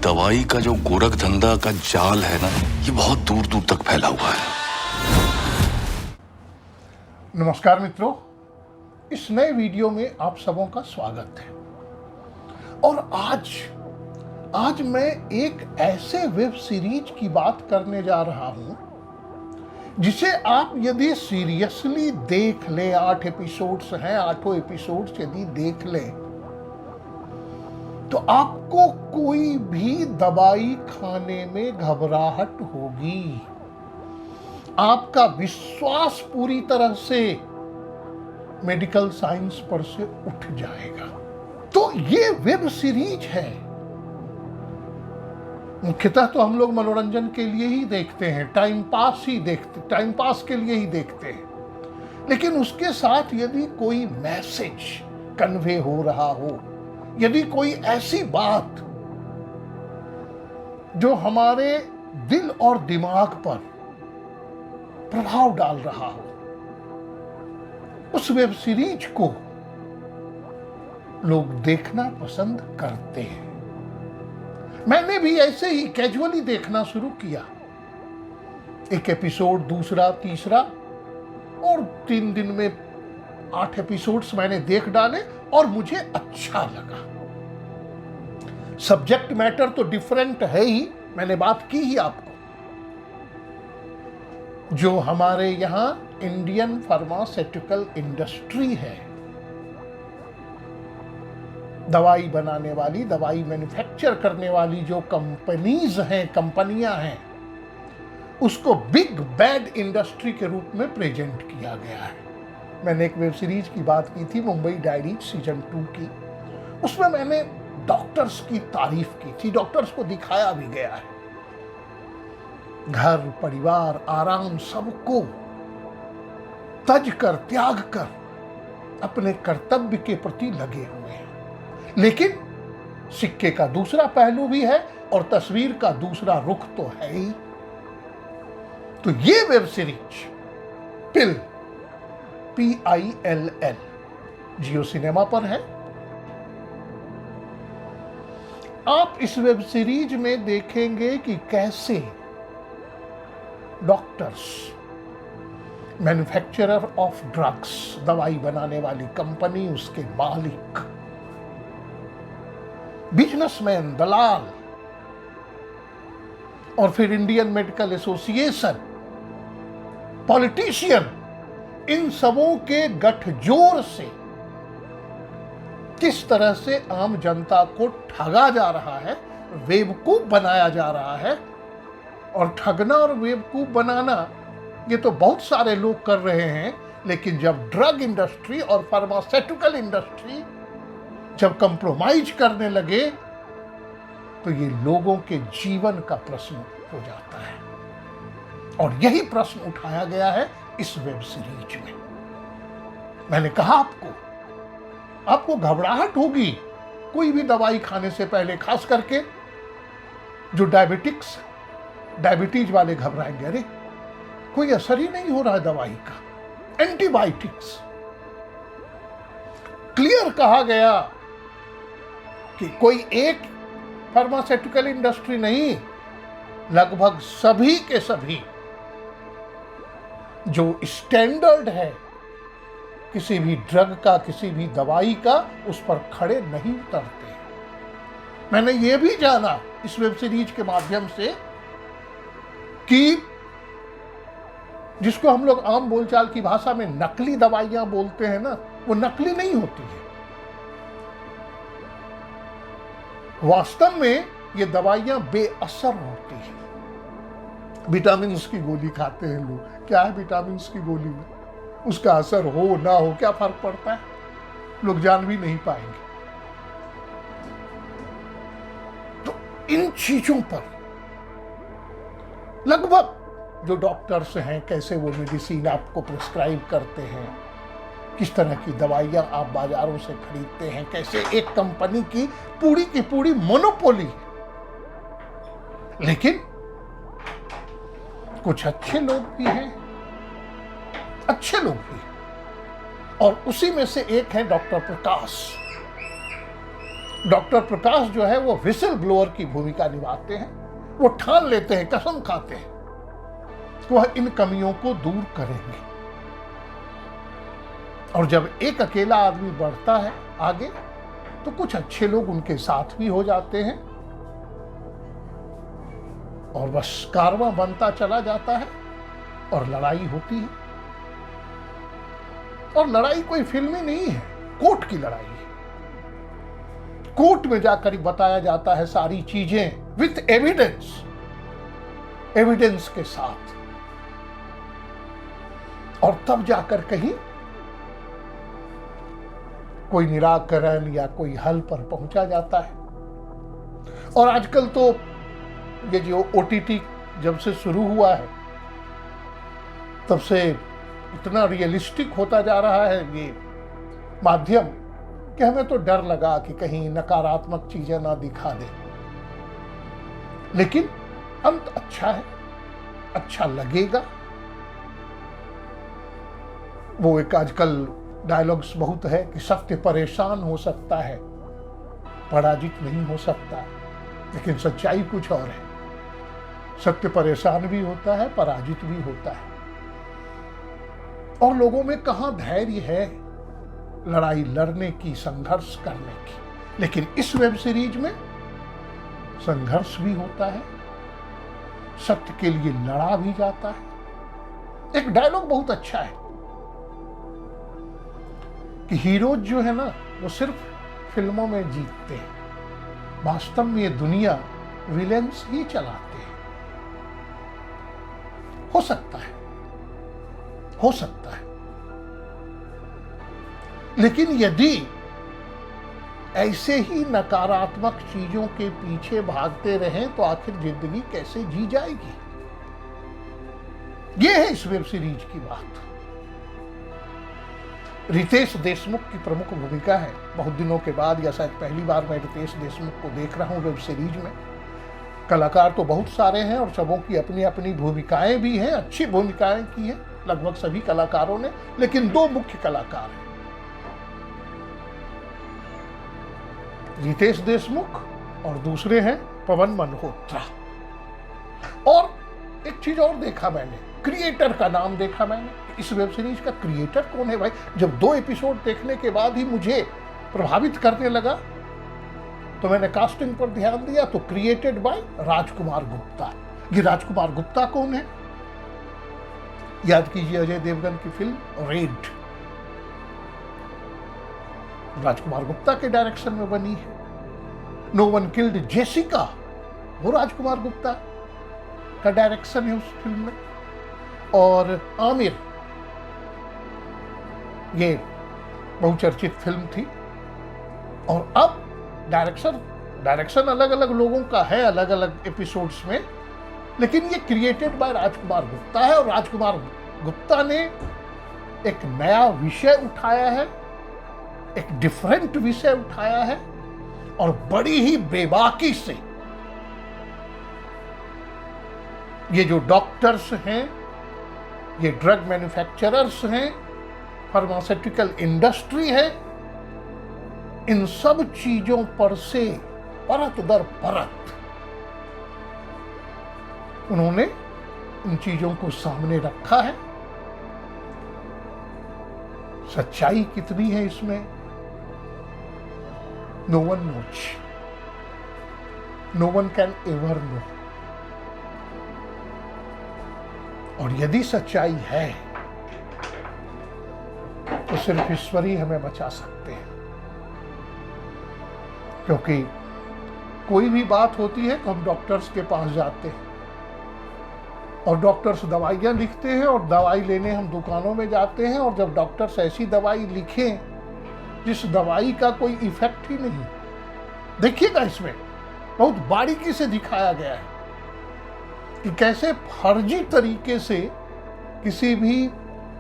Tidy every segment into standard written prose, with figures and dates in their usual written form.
दवाई का जो गोरख धंधा का जाल है ना, ये बहुत दूर दूर तक फैला हुआ है। नमस्कार मित्रों, इस नए वीडियो में आप सबों का स्वागत है। और आज मैं एक ऐसे वेब सीरीज की बात करने जा रहा हूं जिसे आप यदि सीरियसली देख लें, 8 एपिसोड्स हैं, 8 एपिसोड्स यदि देख लें तो आपको कोई भी दवाई खाने में घबराहट होगी, आपका विश्वास पूरी तरह से मेडिकल साइंस पर से उठ जाएगा। तो ये वेब सीरीज है, मुख्यतः तो हम लोग मनोरंजन के लिए ही देखते हैं, टाइम पास के लिए ही देखते हैं। लेकिन उसके साथ यदि कोई मैसेज कन्वे हो रहा हो, यदि कोई ऐसी बात जो हमारे दिल और दिमाग पर प्रभाव डाल रहा हो, उस वेब सीरीज को लोग देखना पसंद करते हैं। मैंने भी ऐसे ही कैजुअली देखना शुरू किया, एक एपिसोड, दूसरा, तीसरा, और 3 दिन में 8 एपिसोड्स मैंने देख डाले और मुझे अच्छा लगा। सब्जेक्ट मैटर तो डिफरेंट है ही, मैंने बात की ही आपको। जो हमारे यहां इंडियन फार्मास्यूटिकल इंडस्ट्री है, दवाई बनाने वाली, दवाई मैन्युफैक्चर करने वाली जो कंपनियां हैं, उसको बिग बैड इंडस्ट्री के रूप में प्रेजेंट किया गया है। मैंने एक वेब सीरीज की बात की थी, मुंबई डायरीज सीजन 2 की। उसमें मैंने डॉक्टर्स की तारीफ की थी, डॉक्टर्स को दिखाया भी गया है, घर परिवार आराम सबको तज कर, त्याग कर अपने कर्तव्य के प्रति लगे हुए हैं। लेकिन सिक्के का दूसरा पहलू भी है और तस्वीर का दूसरा रुख तो है ही। तो ये वेब सीरीज पिल, PILL, जियो सिनेमा पर है। आप इस वेब सीरीज में देखेंगे कि कैसे डॉक्टर्स, मैन्युफैक्चरर ऑफ ड्रग्स, दवाई बनाने वाली कंपनी, उसके मालिक, बिजनेसमैन, दलाल, और फिर इंडियन मेडिकल एसोसिएशन, पॉलिटिशियन, इन सबों के गठजोड़ से किस तरह से आम जनता को ठगा जा रहा है, बेवकूफ बनाया जा रहा है। और ठगना और बेवकूफ बनाना ये तो बहुत सारे लोग कर रहे हैं, लेकिन जब ड्रग इंडस्ट्री और फार्मास्यूटिकल इंडस्ट्री जब कंप्रोमाइज करने लगे तो ये लोगों के जीवन का प्रश्न हो जाता है। और यही प्रश्न उठाया गया है इस वेब सीरीज में। मैंने कहा आपको घबराहट होगी कोई भी दवाई खाने से पहले, खास करके जो डायबिटीज वाले घबराएंगे, अरे कोई असर ही नहीं हो रहा है दवाई का, एंटीबायोटिक्स। क्लियर कहा गया कि कोई एक फार्मास्यूटिकल इंडस्ट्री नहीं, लगभग सभी के सभी जो स्टैंडर्ड है किसी भी ड्रग का, किसी भी दवाई का, उस पर खड़े नहीं उतरते। मैंने ये भी जाना इस वेब सीरीज के माध्यम से कि जिसको हम लोग आम बोलचाल की भाषा में नकली दवाइयां बोलते हैं ना, वो नकली नहीं होती है। वास्तव में ये दवाइयां बेअसर होती हैं। विटामिन की गोली खाते हैं लोग, क्या है विटामिन की गोली में, उसका असर हो ना हो क्या फर्क पड़ता है, लोग जान भी नहीं पाएंगे। तो इन चीजों पर लगभग जो डॉक्टर्स हैं, कैसे वो मेडिसिन आपको प्रिस्क्राइब करते हैं, किस तरह की दवाइयां आप बाजारों से खरीदते हैं, कैसे एक कंपनी की पूरी मोनोपोली है। लेकिन कुछ अच्छे लोग भी हैं, और उसी में से एक है डॉक्टर प्रकाश। डॉक्टर प्रकाश जो है वो विसल ब्लोअर की भूमिका निभाते हैं। वो ठान लेते हैं, कसम खाते हैं कि वह इन कमियों को दूर करेंगे। और जब एक अकेला आदमी बढ़ता है आगे तो कुछ अच्छे लोग उनके साथ भी हो जाते हैं और बस कारवां बनता चला जाता है और लड़ाई होती है। और लड़ाई कोई फिल्मी नहीं है, कोर्ट की लड़ाई है। कोर्ट में जाकर बताया जाता है सारी चीजें विथ एविडेंस, एविडेंस के साथ, और तब जाकर कहीं कोई निराकरण या कोई हल पर पहुंचा जाता है। और आजकल तो ये जो ओटीटी जब से शुरू हुआ है तब से इतना रियलिस्टिक होता जा रहा है ये माध्यम कि हमें तो डर लगा कि कहीं नकारात्मक चीजें ना दिखा दे। लेकिन अंत अच्छा है, अच्छा लगेगा। वो एक आजकल डायलॉग्स बहुत है कि सत्य परेशान हो सकता है, पराजित नहीं हो सकता। लेकिन सच्चाई कुछ और है, सत्य परेशान भी होता है, पराजित भी होता है। और लोगों में कहां धैर्य है लड़ाई लड़ने की, संघर्ष करने की। लेकिन इस वेब सीरीज में संघर्ष भी होता है, सत्य के लिए लड़ा भी जाता है। एक डायलॉग बहुत अच्छा है कि हीरोज जो है ना वो सिर्फ फिल्मों में जीतते हैं, वास्तव में ये दुनिया विलेंस ही चलाते हैं। हो सकता है, हो सकता है, लेकिन यदि ऐसे ही नकारात्मक चीजों के पीछे भागते रहें तो आखिर जिंदगी कैसे जी जाएगी? यह है इस वेब सीरीज की बात। रितेश देशमुख की प्रमुख भूमिका है। बहुत दिनों के बाद या शायद पहली बार मैं रितेश देशमुख को देख रहा हूं वेब सीरीज में। कलाकार तो बहुत सारे हैं और सबों की अपनी अपनी भूमिकाएं भी हैं, अच्छी भूमिकाएं की हैं लगभग सभी कलाकारों ने। लेकिन दो मुख्य कलाकार हैं, रितेश देशमुख और दूसरे हैं पवन मल्होत्रा। और एक चीज और देखा मैंने, क्रिएटर का नाम देखा मैंने। इस वेब सीरीज का क्रिएटर कौन है भाई? जब 2 एपिसोड देखने के बाद ही मुझे प्रभावित करने लगा तो मैंने कास्टिंग पर ध्यान दिया तो क्रिएटेड बाय राजकुमार गुप्ता। ये राजकुमार गुप्ता कौन है? याद कीजिए अजय देवगन की फिल्म रेड, राजकुमार गुप्ता के डायरेक्शन में बनी है। नो वन किल्ड जेसिका, वो राजकुमार गुप्ता का डायरेक्शन है उस फिल्म में। और आमिर, ये बहुचर्चित फिल्म थी। और अब डायरेक्शन अलग अलग लोगों का है अलग अलग एपिसोड्स में, लेकिन ये क्रिएटेड बाय राजकुमार गुप्ता है। और राजकुमार गुप्ता ने एक नया विषय उठाया है, एक डिफरेंट विषय उठाया है और बड़ी ही बेबाकी से ये जो डॉक्टर्स हैं, ये ड्रग मैन्युफैक्चरर्स हैं, फार्मास्यूटिकल इंडस्ट्री है, इन सब चीजों पर से परत दर परत उन्होंने इन चीजों को सामने रखा है। सच्चाई कितनी है इसमें? No one knows, no one can ever know. और यदि सच्चाई है तो सिर्फ ईश्वर ही हमें बचा सकते हैं। क्योंकि कोई भी बात होती है तो हम डॉक्टर्स के पास जाते हैं और डॉक्टर्स दवाइयाँ लिखते हैं और दवाई लेने हम दुकानों में जाते हैं। और जब डॉक्टर्स ऐसी दवाई लिखें जिस दवाई का कोई इफेक्ट ही नहीं, देखिएगा इसमें बहुत बारीकी से दिखाया गया है कि कैसे फर्जी तरीके से किसी भी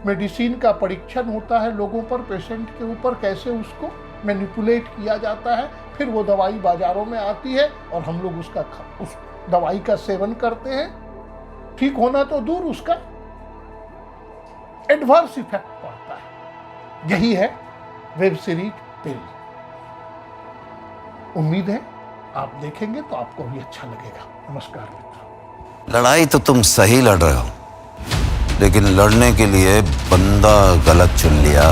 मेडिसिन का परीक्षण होता है लोगों पर, पेशेंट के ऊपर, कैसे उसको मैनिपुलेट किया जाता है। फिर वो दवाई बाजारों में आती है और हम लोग उस दवाई का सेवन करते हैं। ठीक होना तो दूर, उसका एडवर्स इफेक्ट पड़ता है। यही है वेब सीरीज पिल। उम्मीद है आप देखेंगे तो आपको भी अच्छा लगेगा। नमस्कार मित्रों। लड़ाई तो तुम सही लड़ रहे हो, लेकिन लड़ने के लिए बंदा गलत चुन लिया।